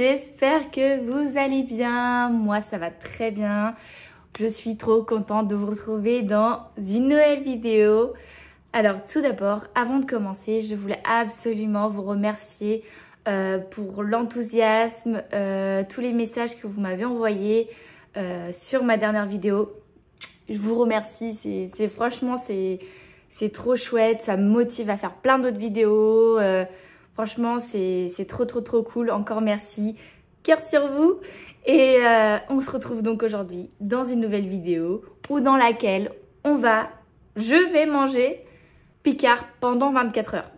j'espère que vous allez bien. Moi ça va très bien. Je suis trop contente de vous retrouver dans une nouvelle vidéo. Alors tout d'abord, avant de commencer, je voulais absolument vous remercier pour l'enthousiasme, tous les messages que vous m'avez envoyés sur ma dernière vidéo. Je vous remercie, franchement c'est trop chouette, ça me motive à faire plein d'autres vidéos. Franchement, c'est trop cool. Encore merci. Cœur sur vous. Et on se retrouve donc aujourd'hui dans une nouvelle vidéo dans laquelle je vais manger Picard pendant 24 heures.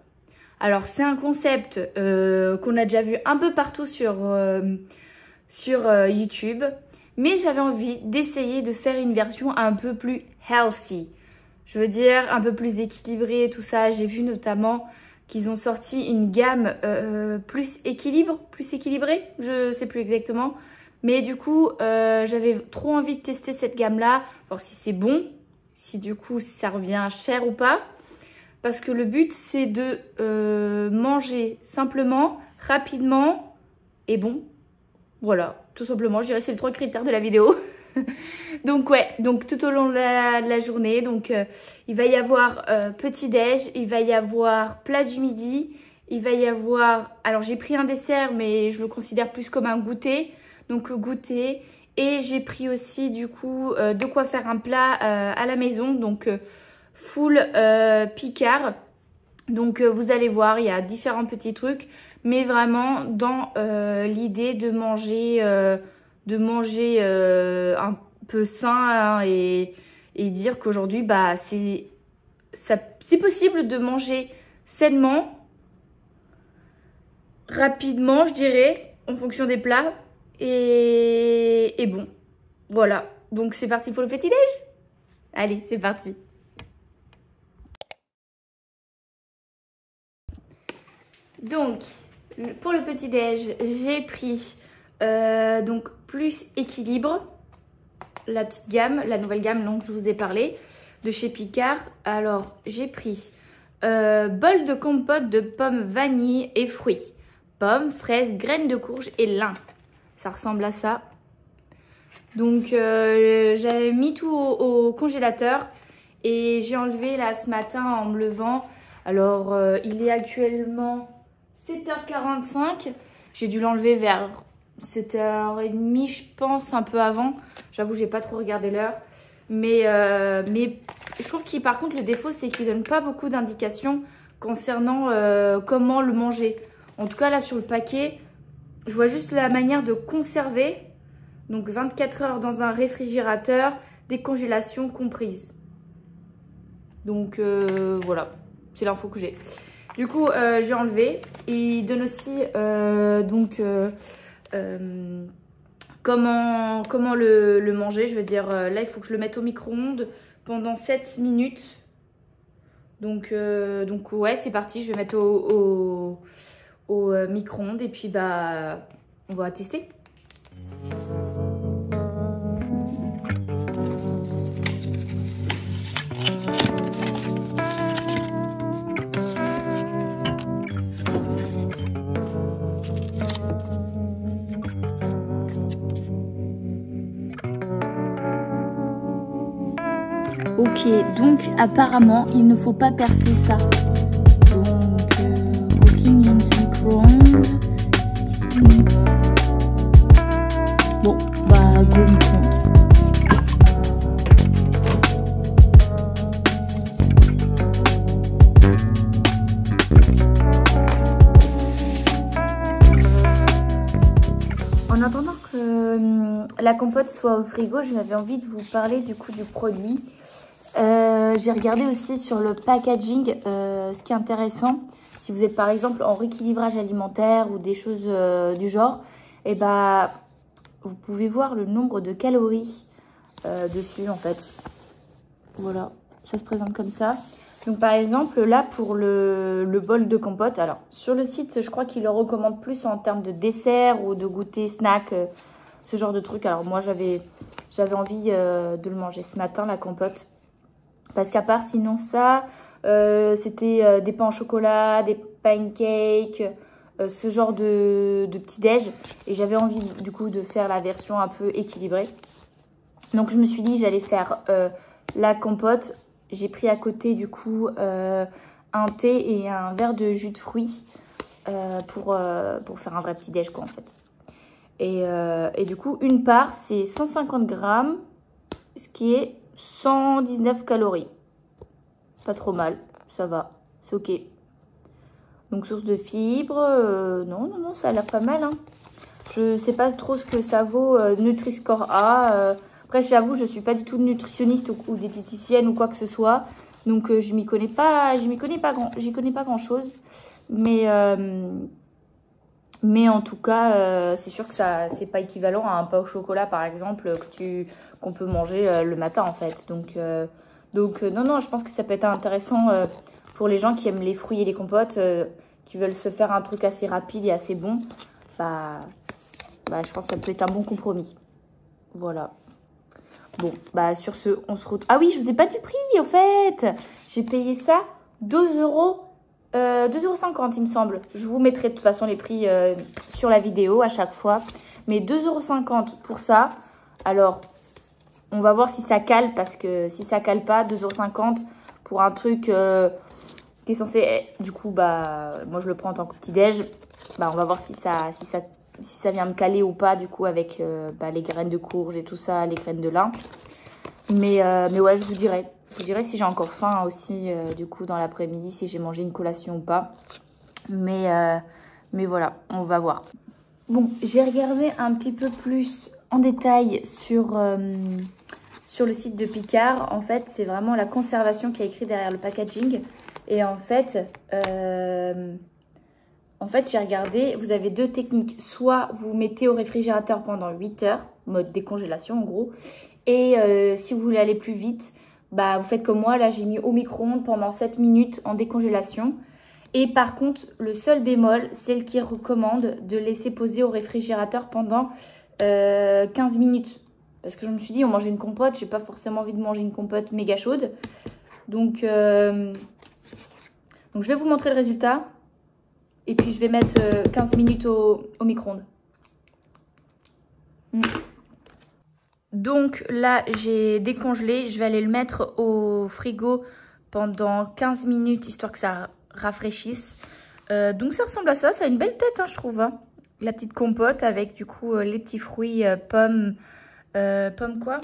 Alors, c'est un concept qu'on a déjà vu un peu partout sur YouTube. Mais j'avais envie d'essayer de faire une version un peu plus healthy. Je veux dire, un peu plus équilibrée, tout ça. J'ai vu notamment qu'ils ont sorti une gamme plus équilibrée, je sais plus exactement. Mais du coup, j'avais trop envie de tester cette gamme-là, voir si c'est bon, si du coup ça revient cher ou pas. Parce que le but, c'est de manger simplement, rapidement et bon. Voilà, tout simplement, je dirais que c'est les 3 critères de la vidéo. Donc ouais, donc tout au long de la journée, donc il va y avoir petit déj, il va y avoir plat du midi, il va y avoir, alors j'ai pris un dessert mais je le considère plus comme un goûter, donc goûter, et j'ai pris aussi du coup de quoi faire un plat à la maison, donc full Picard. Donc vous allez voir, il y a différents petits trucs, mais vraiment dans l'idée de manger un peu sain, hein, et dire qu'aujourd'hui bah, c'est possible de manger sainement, rapidement je dirais, en fonction des plats, et bon, voilà. Donc c'est parti pour le petit déj. Allez, c'est parti. Donc, pour le petit-déj, j'ai pris donc plus équilibre, la petite gamme, la nouvelle gamme dont je vous ai parlé, de chez Picard. Alors, j'ai pris bol de compote de pommes, vanille et fruits. Pommes, fraises, graines de courge et lin. Ça ressemble à ça. Donc, j'avais mis tout au congélateur et j'ai enlevé là ce matin en me levant. Alors, il est actuellement 7h45, j'ai dû l'enlever vers 7h30 je pense, un peu avant. J'avoue, j'ai pas trop regardé l'heure. Mais je trouve qu'il, par contre, le défaut, c'est qu'il donne pas beaucoup d'indications concernant comment le manger. En tout cas, là, sur le paquet, je vois juste la manière de conserver. Donc, 24 heures dans un réfrigérateur, décongélation comprise. Donc, voilà, c'est l'info que j'ai. Du coup, j'ai enlevé. Et il donne aussi comment le manger. Je veux dire, là, il faut que je le mette au micro-ondes pendant 7 minutes. Donc ouais, c'est parti. Je vais mettre au micro-ondes et puis, bah, on va tester. Ok, donc apparemment il ne faut pas percer ça. Donc cooking in micro-ondes. Bon, bah go micro-ondes. En attendant que la compote soit au frigo, j'avais envie de vous parler du coup du produit. J'ai regardé aussi sur le packaging, ce qui est intéressant, si vous êtes par exemple en rééquilibrage alimentaire ou des choses du genre, et bah vous pouvez voir le nombre de calories dessus en fait. Voilà, ça se présente comme ça. Donc par exemple là pour le bol de compote, alors sur le site je crois qu'il le recommande plus en termes de dessert ou de goûter, snack, ce genre de truc. Alors moi j'avais envie de le manger ce matin, la compote. Parce qu'à part sinon ça, c'était des pains au chocolat, des pancakes, ce genre de petit-déj. Et j'avais envie du coup de faire la version un peu équilibrée. Donc je me suis dit j'allais faire la compote. J'ai pris à côté du coup un thé et un verre de jus de fruits pour faire un vrai petit-déj quoi en fait. Et du coup une part c'est 150 grammes, ce qui est 119 calories. Pas trop mal, ça va, c'est ok. Donc source de fibres, non, ça a l'air pas mal. Hein. Je sais pas trop ce que ça vaut, Nutri-Score A. Après j'avoue, je suis pas du tout nutritionniste ou diététicienne ou quoi que ce soit. Donc je m'y connais pas, j'y connais pas grand chose. Mais en tout cas, c'est sûr que ça c'est pas équivalent à un pain au chocolat par exemple qu'on peut manger le matin en fait. Donc non, je pense que ça peut être intéressant pour les gens qui aiment les fruits et les compotes, qui veulent se faire un truc assez rapide et assez bon. Je pense que ça peut être un bon compromis. Voilà. Bon, sur ce, on se retrouve... Ah oui, je vous ai pas dit le prix, en fait. J'ai payé ça 2 euros, 2,50 € il me semble. Je vous mettrai de toute façon les prix sur la vidéo à chaque fois. Mais 2,50 € pour ça. Alors, on va voir si ça cale, parce que si ça cale pas, 2,50 € pour un truc qui est censé... Du coup, moi je le prends en tant que petit-déj. On va voir si ça vient me caler ou pas, du coup, avec les graines de courge et tout ça, les graines de lin. Mais ouais, je vous dirai. Je vous dirai si j'ai encore faim aussi, du coup, dans l'après-midi, si j'ai mangé une collation ou pas. Mais voilà, on va voir. Bon, j'ai regardé un petit peu plus en détail sur le site de Picard. En fait, c'est vraiment la conservation qui est écrit derrière le packaging. Et en fait, j'ai regardé, vous avez deux techniques. Soit vous mettez au réfrigérateur pendant 8 heures, mode décongélation en gros. Et si vous voulez aller plus vite, vous faites comme moi. Là, j'ai mis au micro-ondes pendant 7 minutes en décongélation. Et par contre, le seul bémol, celle qui recommande de laisser poser au réfrigérateur pendant 15 minutes. Parce que je me suis dit, on mangeait une compote, j'ai pas forcément envie de manger une compote méga chaude. Donc je vais vous montrer le résultat. Et puis je vais mettre 15 minutes au micro-ondes. Donc là, j'ai décongelé. Je vais aller le mettre au frigo pendant 15 minutes, histoire que ça rafraîchisse. Donc ça ressemble à ça. Ça a une belle tête, hein, je trouve. Hein. La petite compote avec du coup les petits fruits, pommes. Pommes quoi?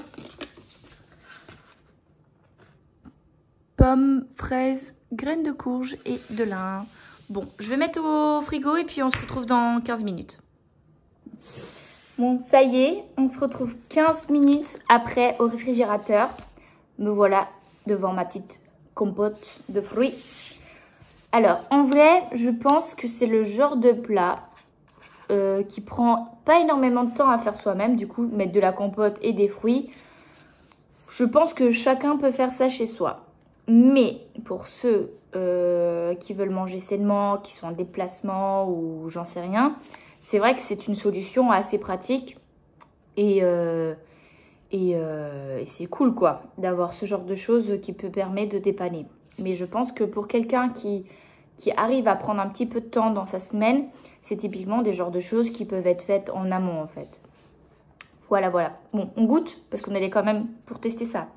Pommes, fraises, graines de courge et de lin. Bon, je vais mettre au frigo et puis on se retrouve dans 15 minutes. Bon, ça y est, on se retrouve 15 minutes après au réfrigérateur. Me voilà devant ma petite compote de fruits. Alors, en vrai, je pense que c'est le genre de plat qui prend pas énormément de temps à faire soi-même. Du coup, mettre de la compote et des fruits. Je pense que chacun peut faire ça chez soi. Mais pour ceux qui veulent manger sainement, qui sont en déplacement ou j'en sais rien, c'est vrai que c'est une solution assez pratique et c'est cool quoi d'avoir ce genre de choses qui peut permettre de dépanner. Mais je pense que pour quelqu'un qui arrive à prendre un petit peu de temps dans sa semaine, c'est typiquement des genres de choses qui peuvent être faites en amont en fait. Voilà. Bon, on goûte parce qu'on allait quand même pour tester ça.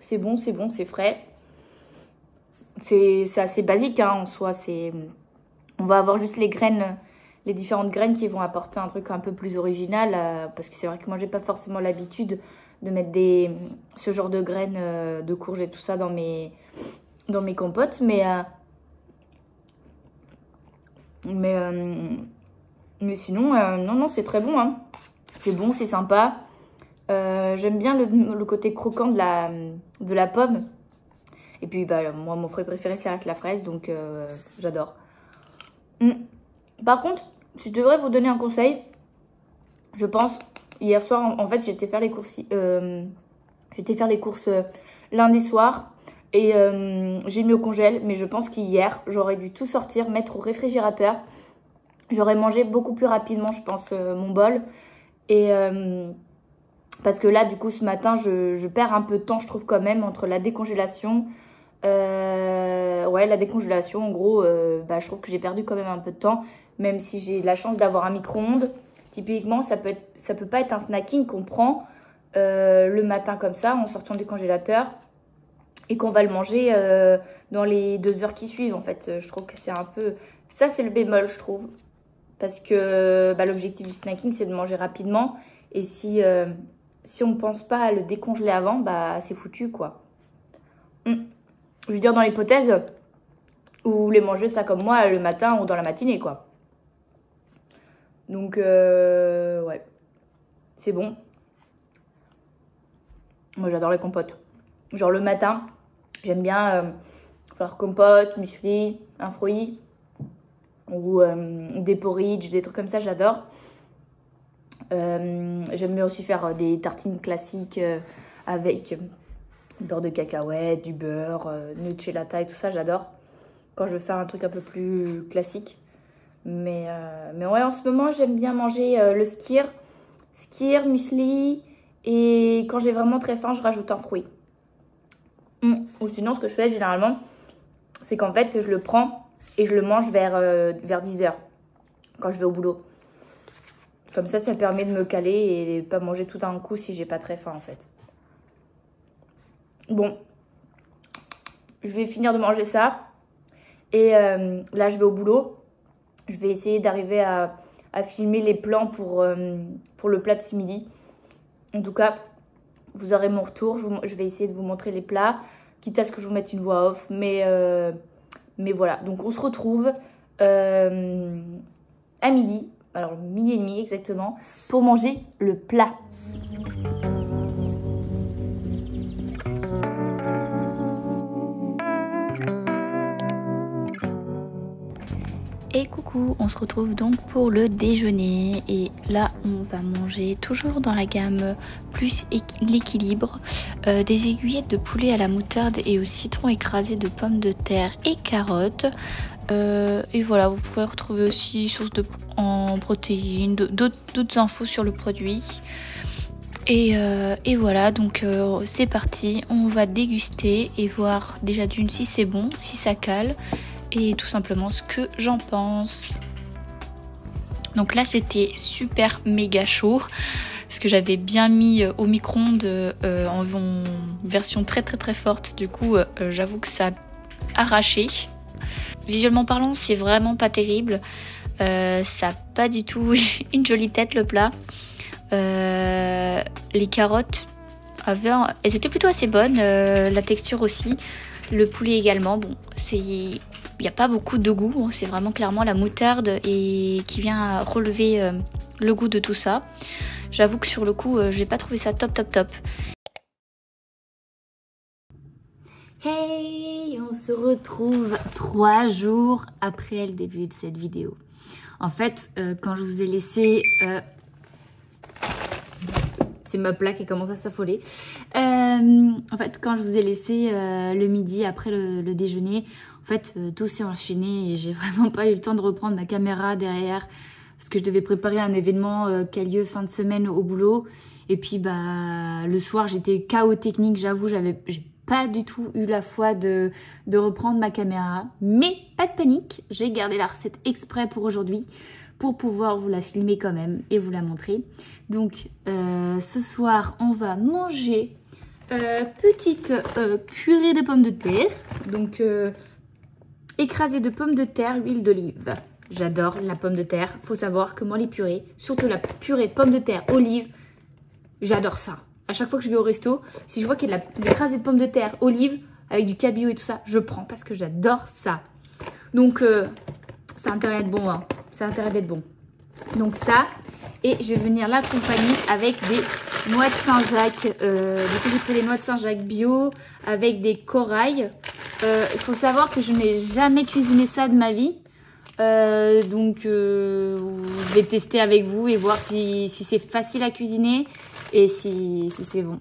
C'est bon, c'est frais. C'est assez basique hein, en soi. On va avoir juste les graines, les différentes graines qui vont apporter un truc un peu plus original. Parce que c'est vrai que moi, j'ai pas forcément l'habitude de mettre ce genre de graines de courge et tout ça dans mes compotes. Mais sinon, non, c'est très bon. Hein. C'est bon, c'est sympa. J'aime bien le côté croquant de la pomme. Et puis, moi, mon fruit préféré, ça reste la fraise. Donc, j'adore. Par contre, si je devrais vous donner un conseil, je pense, hier soir, en fait, j'étais faire les courses, lundi soir. Et j'ai mis au congèle. Mais je pense qu'hier, j'aurais dû tout sortir, mettre au réfrigérateur. J'aurais mangé beaucoup plus rapidement, je pense, mon bol. Parce que là, du coup, ce matin, je perds un peu de temps, je trouve quand même, entre la décongélation. Ouais, la décongélation, en gros, je trouve que j'ai perdu quand même un peu de temps. Même si j'ai la chance d'avoir un micro-ondes. Typiquement, ça peut pas être un snacking qu'on prend le matin comme ça, en sortant du congélateur. Et qu'on va le manger dans les 2 heures qui suivent, en fait. Je trouve que c'est un peu... Ça, c'est le bémol, je trouve. Parce que l'objectif du snacking, c'est de manger rapidement. Et si on ne pense pas à le décongeler avant, c'est foutu, quoi. Je veux dire, dans l'hypothèse où vous voulez manger ça comme moi le matin ou dans la matinée, quoi. Donc, ouais. C'est bon. Moi, j'adore les compotes. Genre, le matin, j'aime bien faire compote, muesli, un fruit. Ou des porridge, des trucs comme ça, j'adore. J'aime bien aussi faire des tartines classiques avec beurre de cacahuète, du beurre, Nutellata et tout ça, j'adore. Quand je veux faire un truc un peu plus classique. Mais ouais, en ce moment, j'aime bien manger le skyr, muesli. Et quand j'ai vraiment très faim, je rajoute un fruit. Ou sinon, ce que je fais généralement, c'est qu'en fait, je le prends et je le mange vers 10 h quand je vais au boulot. Comme ça permet de me caler et pas manger tout d'un coup si j'ai pas très faim, en fait. Bon, je vais finir de manger ça. Et là, je vais au boulot. Je vais essayer d'arriver à filmer les plans pour le plat de ce midi. En tout cas, vous aurez mon retour. Je vais essayer de vous montrer les plats, quitte à ce que je vous mette une voix off. Mais voilà, donc on se retrouve à midi, alors midi et demi exactement, pour manger le plat. Et coucou, on se retrouve donc pour le déjeuner et là on va manger toujours dans la gamme plus l'équilibre des aiguillettes de poulet à la moutarde et au citron écrasé de pommes de terre et carottes. Et voilà, vous pouvez retrouver aussi source en protéines, d'autres infos sur le produit. Et voilà, donc c'est parti, on va déguster et voir déjà d'une si c'est bon, si ça cale. Et tout simplement ce que j'en pense. Donc là c'était super méga chaud parce que j'avais bien mis au micro-ondes en version très forte. Du coup j'avoue que ça a arraché. Visuellement parlant, c'est vraiment pas terrible. Ça n'a pas du tout une jolie tête le plat. Les carottes elles étaient plutôt assez bonnes. La texture aussi. Le poulet également. Bon, il n'y a pas beaucoup de goût, hein. C'est vraiment clairement la moutarde qui vient relever le goût de tout ça. J'avoue que sur le coup, j'ai pas trouvé ça top. Hey, on se retrouve 3 jours après le début de cette vidéo. En fait, quand je vous ai laissé... c'est ma plaque qui commence à s'affoler. En fait, quand je vous ai laissé le midi après le déjeuner, en fait, tout s'est enchaîné et j'ai vraiment pas eu le temps de reprendre ma caméra derrière parce que je devais préparer un événement qui a lieu fin de semaine au boulot. Et puis, le soir, j'étais KO technique, j'avoue, j'ai pas du tout eu la foi de reprendre ma caméra. Mais pas de panique, j'ai gardé la recette exprès pour aujourd'hui pour pouvoir vous la filmer quand même et vous la montrer. Donc, ce soir, on va manger petite purée de pommes de terre. Donc, écrasée de pommes de terre, huile d'olive. J'adore la pomme de terre. Faut savoir que moi, les purées, surtout la purée pommes de terre, olive, j'adore ça. À chaque fois que je vais au resto, si je vois qu'il y a de l'écrasée de pommes de terre, olive, avec du cabillaud et tout ça, je prends parce que j'adore ça. Donc, ça a intérêt d'être bon, hein. Ça a intérêt d'être bon. Donc ça, et je vais venir l'accompagner avec des noix de Saint-Jacques. Du coup, j'ai pris les noix de Saint-Jacques bio avec des corails. Il faut savoir que je n'ai jamais cuisiné ça de ma vie. Donc, je vais tester avec vous et voir si c'est facile à cuisiner et si c'est bon.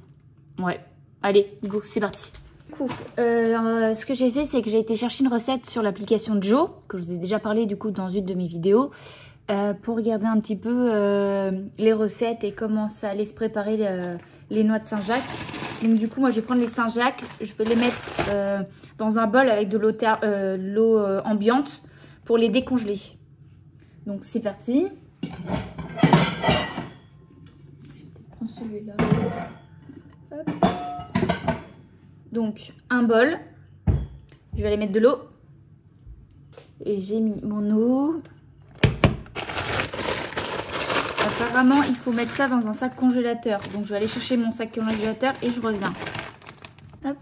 Ouais, allez, go, c'est parti. Du coup, ce que j'ai fait, c'est que j'ai été chercher une recette sur l'application Joe, que je vous ai déjà parlé du coup dans une de mes vidéos. pour regarder un petit peu les recettes et comment ça allait se préparer les noix de Saint-Jacques. Donc du coup, moi je vais prendre les Saint-Jacques, je vais les mettre dans un bol avec de l'eau ambiante pour les décongeler. Donc c'est parti. Je vais peut-être prendre celui-là. Donc un bol, je vais aller mettre de l'eau. Et j'ai mis mon eau. Apparemment, il faut mettre ça dans un sac congélateur. Donc, je vais aller chercher mon sac congélateur et je reviens. Hop.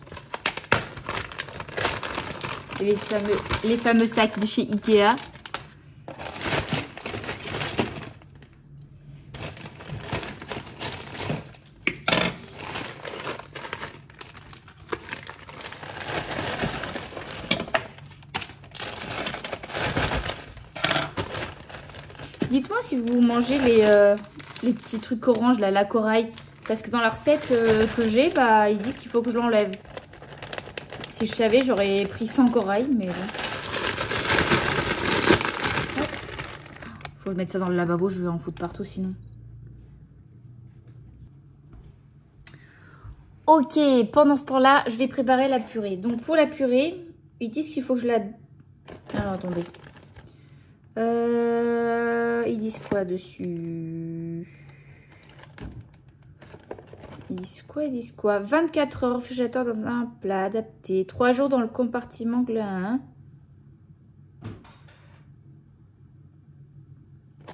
Et les fameux sacs de chez Ikea. Dites-moi si vous mangez les petits trucs orange, là, la corail. Parce que dans la recette que j'ai, bah, ils disent qu'il faut que je l'enlève. Si je savais, j'aurais pris sans corail, mais bon. Faut que je mette ça dans le lavabo, je vais en foutre partout sinon. Ok, pendant ce temps-là, je vais préparer la purée. Donc pour la purée, ils disent qu'il faut que je la... Alors attendez. Ils disent quoi dessus? Ils disent quoi? 24 heures réfrigérateur dans un plat adapté. 3 jours dans le compartiment glin.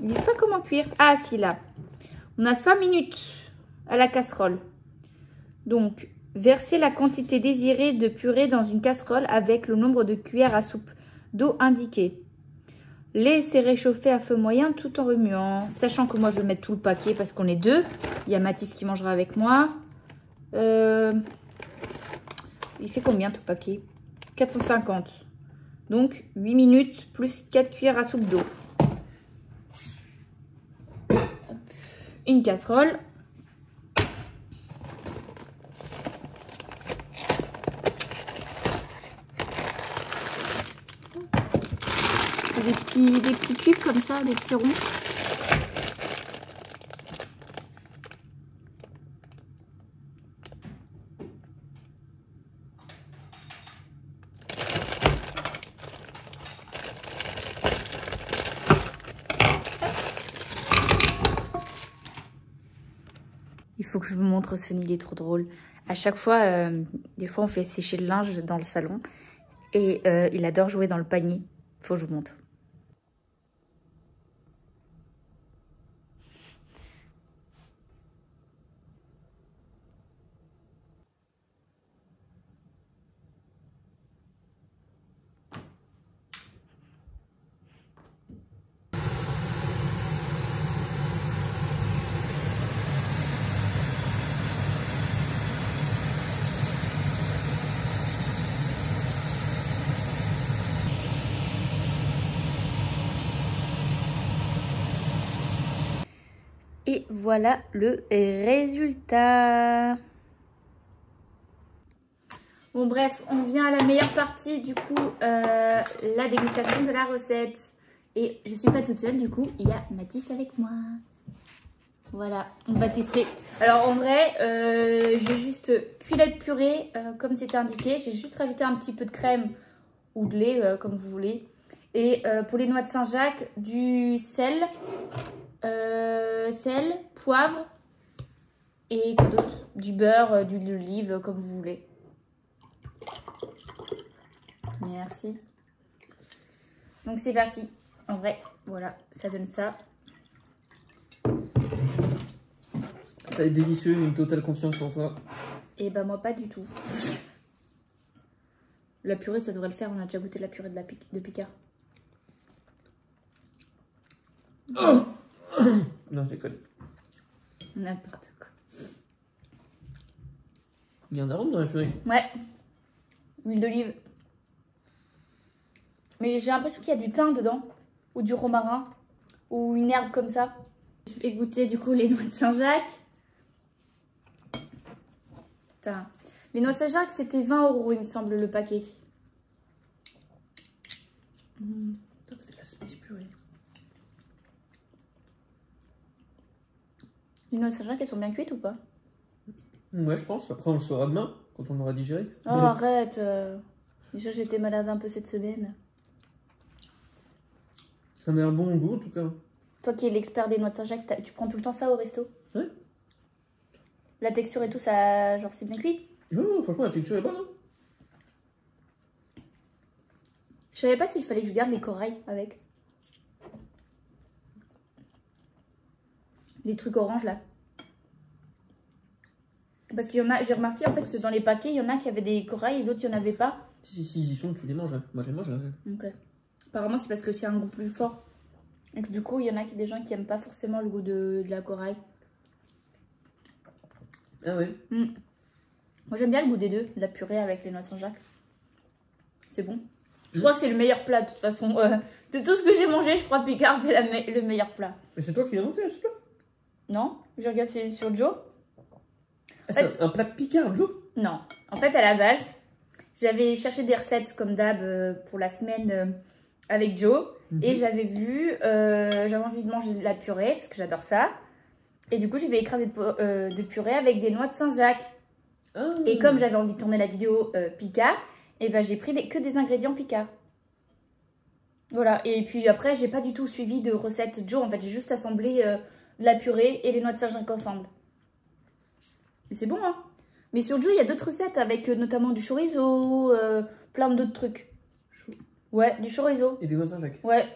Ils disent pas comment cuire. Ah si, là. On a 5 minutes à la casserole. Donc, versez la quantité désirée de purée dans une casserole avec le nombre de cuillères à soupe d'eau indiqué. Laissez réchauffer à feu moyen tout en remuant. Sachant que moi, je vais mettre tout le paquet parce qu'on est deux. Il y a Mathis qui mangera avec moi. Il fait combien tout le paquet? 450. Donc, 8 minutes plus 4 cuillères à soupe d'eau. Une casserole. Des petits cubes comme ça, des petits ronds. Il faut que je vous montre Sunny, il est trop drôle. À chaque fois, des fois on fait sécher le linge dans le salon et il adore jouer dans le panier. Il faut que je vous montre. Et voilà le résultat. Bon bref, on vient à la meilleure partie du coup, la dégustation de la recette. Et je suis pas toute seule du coup, il y a Mathis avec moi. Voilà, on va tester. Alors en vrai, j'ai juste cuit la purée comme c'était indiqué. J'ai juste rajouté un petit peu de crème ou de lait comme vous voulez. Et pour les noix de Saint-Jacques, du sel, poivre et quoi d'autre? Du beurre, d'huile d'olive comme vous voulez. Merci. Donc c'est parti. En vrai, voilà, ça donne ça. Ça va être délicieux, une totale confiance en toi. Et bah moi pas du tout. La purée ça devrait le faire, on a déjà goûté la purée de Picard. Oh non, je déconne. N'importe quoi. Il y a un arôme dans la purée. Ouais. Huile d'olive. Mais j'ai l'impression qu'il y a du thym dedans. Ou du romarin. Ou une herbe comme ça. Je vais goûter du coup les noix de Saint-Jacques. Putain. Les noix de Saint-Jacques c'était 20 € il me semble le paquet. Putain, t'as fait de la space purée. Les noix de Saint-Jacques, elles sont bien cuites ou pas? Ouais, je pense. Après, on le saura demain, quand on aura digéré. Oh, arrête. Déjà, j'étais malade un peu cette semaine. Ça met un bon goût, en tout cas. Toi qui es l'expert des noix de Saint-Jacques, tu prends tout le temps ça au resto? Ouais. La texture et tout, ça, genre, c'est bien cuit? Non, franchement, la texture est bonne. Hein. Je savais pas s'il fallait que je garde les corails avec. Les trucs oranges là. Parce qu'il y en a, j'ai remarqué en fait que dans les paquets, il y en a qui avaient des corails et d'autres il n'y en avait pas. Si, ils y sont, tu les manges. Hein. Moi, je les mange. Hein. Ok. Apparemment, c'est parce que c'est un goût plus fort. Et que du coup, il y en a des gens qui aiment pas forcément le goût de la corail. Ah ouais. Moi, j'aime bien le goût des deux, de la purée avec les noix de Saint-Jacques. C'est bon. Je crois que c'est le meilleur plat de toute façon. De tout ce que j'ai mangé, je crois Picard, c'est le meilleur plat. Mais c'est toi qui l'as monté, ce plat? Non? Je regarde sur Joe. Ah, c'est un plat Picard, Joe? Non. En fait, à la base, j'avais cherché des recettes comme d'hab pour la semaine avec Joe. Et j'avais vu, j'avais envie de manger de la purée, parce que j'adore ça. Et du coup, j'ai fait écraser de purée avec des noix de Saint-Jacques. Ah. Et comme j'avais envie de tourner la vidéo Picard, et ben j'ai pris que des ingrédients Picard. Voilà. Et puis après, j'ai pas du tout suivi de recette Joe. En fait, j'ai juste assemblé la purée et les noix de Saint-Jacques ensemble. Et c'est bon, hein. Mais sur Joe, il y a d'autres recettes avec notamment du chorizo, plein d'autres trucs. Ouais, du chorizo. Et des noix de Saint-Jacques? Ouais.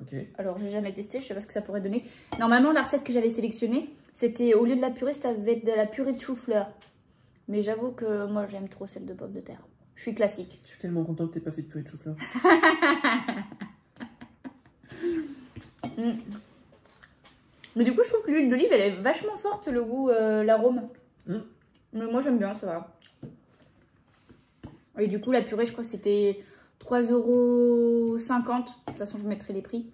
Ok. Alors, j'ai jamais testé, je sais pas ce que ça pourrait donner. Normalement, la recette que j'avais sélectionnée, c'était au lieu de la purée, ça devait être de la purée de chou-fleur. Mais j'avoue que moi, j'aime trop celle de pommes de terre. Je suis classique. Je suis tellement content que t'aies pas fait de purée de chou-fleur. Mais du coup, je trouve que l'huile d'olive, elle est vachement forte, le goût, l'arôme. Mais moi, j'aime bien, ça va. Et du coup, la purée, je crois que c'était 3,50 €. De toute façon, je vous mettrai les prix.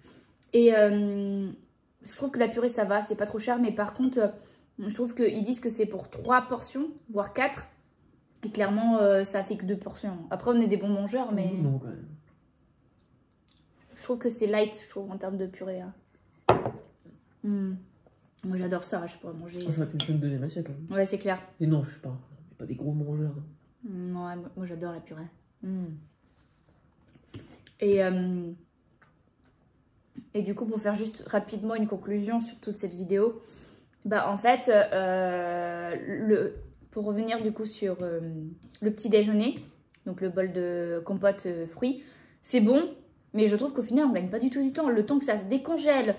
Et je trouve que la purée, ça va, c'est pas trop cher. Mais par contre, je trouve qu'ils disent que c'est pour 3 portions, voire 4. Et clairement, ça fait que 2 portions. Après, on est des bons mangeurs, mais... Non, quand même. Je trouve que c'est light, je trouve, en termes de purée. Hein. Moi, j'adore ça, je pourrais manger... J'aurais pu me faire une deuxième assiette. Hein. Ouais, c'est clair. Et non, je suis pas des gros mangeurs. Non, ouais, moi, j'adore la purée. Et du coup, pour faire juste rapidement une conclusion sur toute cette vidéo, bah en fait, pour revenir du coup sur le petit déjeuner, donc le bol de compote fruits, c'est bon, mais je trouve qu'au final, on gagne pas du tout du temps. Le temps que ça se décongèle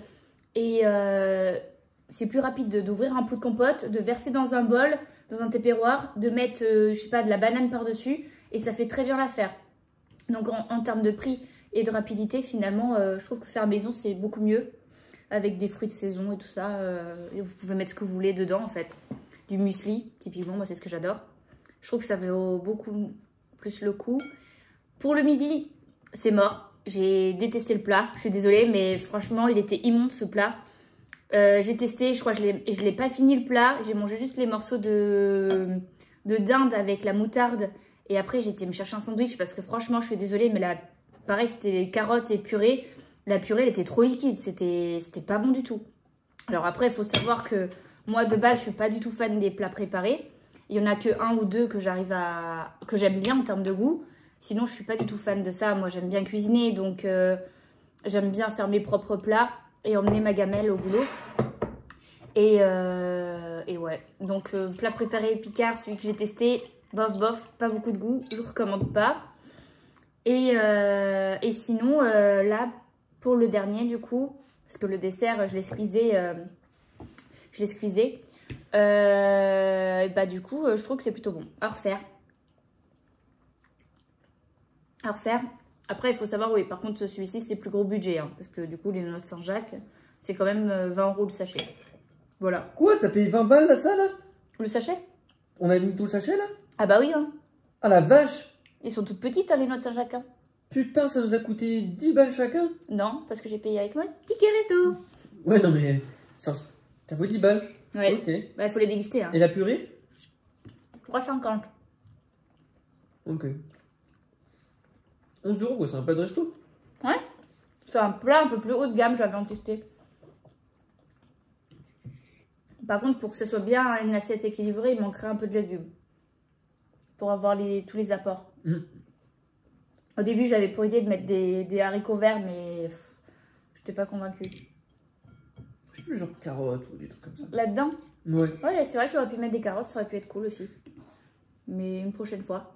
et c'est plus rapide d'ouvrir un pot de compote, de verser dans un bol, dans un tupperware, de mettre, je sais pas, de la banane par-dessus et ça fait très bien l'affaire. Donc en termes de prix et de rapidité, finalement, je trouve que faire maison, c'est beaucoup mieux. Avec des fruits de saison et tout ça. Et vous pouvez mettre ce que vous voulez dedans, en fait. Du muesli, typiquement, moi, c'est ce que j'adore. Je trouve que ça vaut beaucoup plus le coup. Pour le midi, c'est mort. J'ai détesté le plat. Je suis désolée, mais franchement, il était immonde, ce plat. J'ai testé, je crois que je l'ai pas fini, le plat. J'ai mangé juste les morceaux de dinde avec la moutarde. Et après, j'ai été me chercher un sandwich parce que franchement, je suis désolée, mais là, pareil, c'était les carottes et purée. La purée, elle était trop liquide. C'était pas bon du tout. Alors après, il faut savoir que moi, de base, je suis pas du tout fan des plats préparés. Il y en a que un ou deux que j'aime bien en termes de goût. Sinon, je suis pas du tout fan de ça. Moi, j'aime bien cuisiner, donc j'aime bien faire mes propres plats et emmener ma gamelle au boulot. Et ouais. Donc, plat préparé Picard, celui que j'ai testé, bof, pas beaucoup de goût. Je ne recommande pas. Et sinon, là, pour le dernier, du coup, parce que le dessert, je l'ai squeezé. Bah, du coup, je trouve que c'est plutôt bon. À refaire. Après, il faut savoir, oui, par contre, celui-ci, c'est plus gros budget. Hein, parce que du coup, les noix de Saint-Jacques, c'est quand même 20 € le sachet. Voilà. Quoi? T'as payé 20 balles, là, ça, là? Le sachet? On a mis tout le sachet, là? Ah bah oui, hein. Ah, la vache! Ils sont toutes petites, hein, les noix de Saint-Jacques. Hein. Putain, ça nous a coûté 10 balles chacun? Non, parce que j'ai payé avec moi ticket resto. Ouais, non, mais ça vaut 10 balles. Ouais. Ok. Bah, il faut les déguster. Hein. Et la purée? 3,50. Ok. 11 €, quoi, c'est un plat de resto. Ouais. C'est un plat un peu plus haut de gamme, j'avais en testé. Par contre, pour que ce soit bien une assiette équilibrée, il manquerait un peu de légumes. Pour avoir tous les apports. Au début, j'avais pour idée de mettre des haricots verts, mais je n'étais pas convaincue. Je sais plus, genre carottes ou des trucs comme ça. Là-dedans? Ouais. Ouais, c'est vrai que j'aurais pu mettre des carottes, ça aurait pu être cool aussi. Mais une prochaine fois.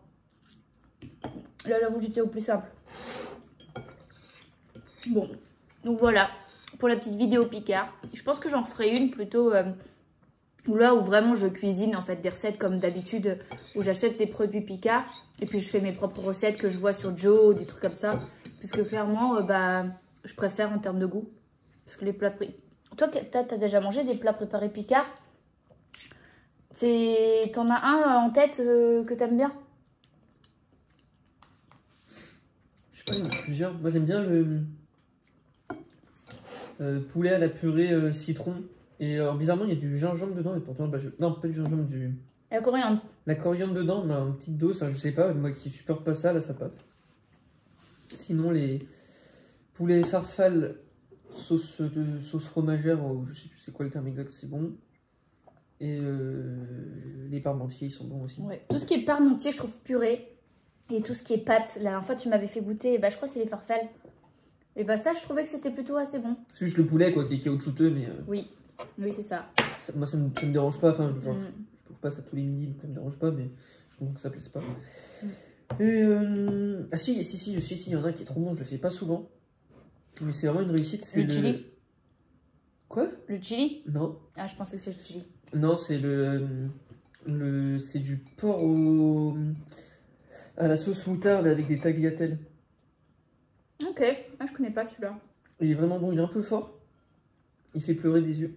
Là, j'avoue, j'étais au plus simple. Bon, donc voilà, pour la petite vidéo Picard. Je pense que j'en ferai une plutôt où vraiment je cuisine en fait des recettes comme d'habitude, où j'achète des produits Picard et puis je fais mes propres recettes que je vois sur Joe, des trucs comme ça. Puisque clairement, je préfère en termes de goût. Parce que les plats... Toi, t'as déjà mangé des plats préparés Picard? T'en as un en tête que t'aimes bien? Je sais pas, il y en a plusieurs. Moi, j'aime bien le poulet à la purée citron. Et bizarrement, il y a du gingembre dedans. Et pourtant, non, pas du gingembre, La coriandre. la coriandre dedans, mais une petite dose. Enfin, je sais pas, moi qui supporte pas ça, là, ça passe. Sinon, les poulets farfalle sauce fromagère, je sais plus c'est quoi le terme exact, c'est bon. Et les parmentiers, ils sont bons aussi. Ouais. Tout ce qui est parmentier, je trouve purée. Et tout ce qui est pâte, la dernière fois tu m'avais fait goûter, je crois que c'est les farfales. Et ça, je trouvais que c'était plutôt assez bon. C'est juste le poulet quoi, qui est caoutchouteux, mais... Oui, c'est ça. Moi, ça me dérange pas, enfin, genre, je trouve pas ça tous les midis, donc ça me dérange pas, mais je comprends que ça plaise pas. Et ah si, il y en a un qui est trop bon, je le fais pas souvent. Mais c'est vraiment une réussite, c'est le chili. Quoi? Le chili? Non. Ah, je pensais que c'était le chili. Non, c'est c'est du porc à la sauce moutarde avec des tagliatelles. Ok, je connais pas celui-là. Il est vraiment bon, il est un peu fort. Il fait pleurer des yeux.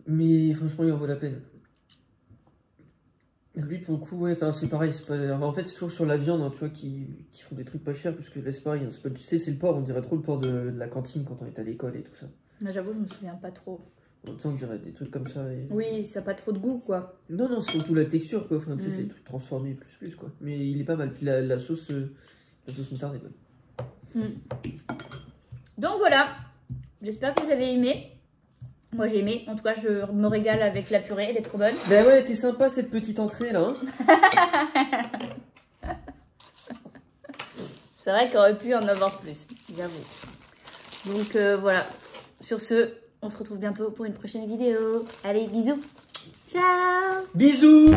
mais franchement, il en vaut la peine. Lui, pour le coup, ouais, c'est pareil. En fait, c'est toujours sur la viande, hein, tu vois, qui font des trucs pas chers, parce que là, c'est pareil. Hein, tu sais, c'est le porc, on dirait trop le porc de la cantine quand on est à l'école et tout ça. J'avoue, je me souviens pas trop. On dirait des trucs comme ça. Et... Oui, ça n'a pas trop de goût, quoi. Non, c'est surtout la texture, quoi. Enfin, tu sais, c'est des trucs transformés plus, quoi. Mais il est pas mal. Puis la sauce moutarde est bonne. Donc voilà, j'espère que vous avez aimé. Moi j'ai aimé, en tout cas je me régale avec la purée, elle est trop bonne. Ben ouais, t'es sympa cette petite entrée là. Hein. C'est vrai qu'il aurait pu en avoir plus, j'avoue. Donc voilà, sur ce, on se retrouve bientôt pour une prochaine vidéo. Allez, bisous. Ciao. Bisous.